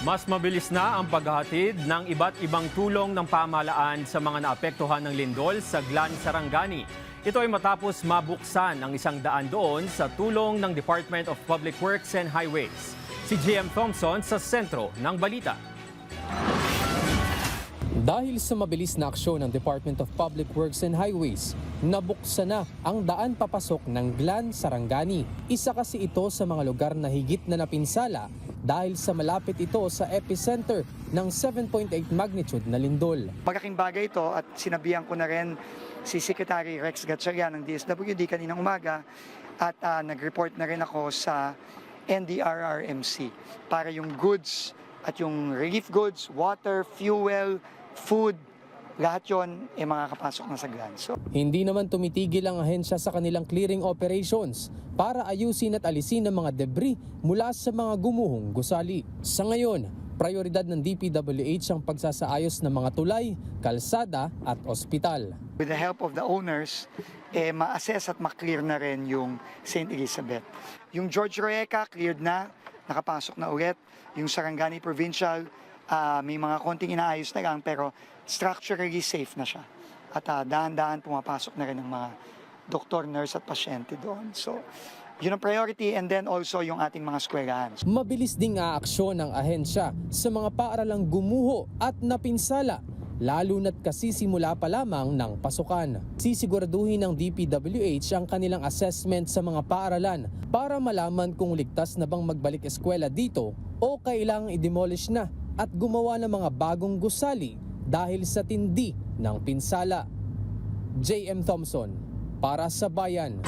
Mas mabilis na ang paghahatid ng iba't ibang tulong ng pamahalaan sa mga naapektuhan ng lindol sa Glan, Sarangani. Ito ay matapos mabuksan ang 100 doon sa tulong ng Department of Public Works and Highways. Si JM Thompson sa sentro ng balita. Dahil sa mabilis na aksyon ng Department of Public Works and Highways, nabuksan na ang daan papasok ng Glan, Sarangani. Isa kasi ito sa mga lugar na higit na napinsala dahil sa malapit ito sa epicenter ng 7.8 magnitude na lindol. Malaking bagay ito at sinabihan ko na rin si Secretary Rex Gatchalian ng DSWD kaninang umaga at nag-report na rin ako sa NDRRMC para yung goods at yung relief goods, water, fuel, food, lahat yon ay makakapasok na sa Glan. Hindi naman tumitigil ang ahensya sa kanilang clearing operations para ayusin at alisin ang mga debris mula sa mga gumuhong gusali. Sa ngayon, prioridad ng DPWH ang pagsasaayos ng mga tulay, kalsada at ospital. With the help of the owners, ma-assess at ma-clear na rin yung St. Elizabeth. Yung George Roeca, cleared na, nakapasok na ulit. Yung Sarangani Provincial, may mga konting inaayos na lang pero structurally safe na siya. At dahan-dahan pumapasok na rin ng mga doktor, nurse at pasyente doon. So, yun ang priority and then also yung ating mga eskwelahan. Mabilis ding aaksyon ng ahensya sa mga paaralang gumuho at napinsala, lalo na't kasisimula pa lamang ng pasukan. Sisiguraduhin ng DPWH ang kanilang assessment sa mga paaralan para malaman kung ligtas na bang magbalik eskwela dito o kailangang i-demolish na at gumawa ng mga bagong gusali dahil sa tindi ng pinsala. JM Thompson para sa Bayan.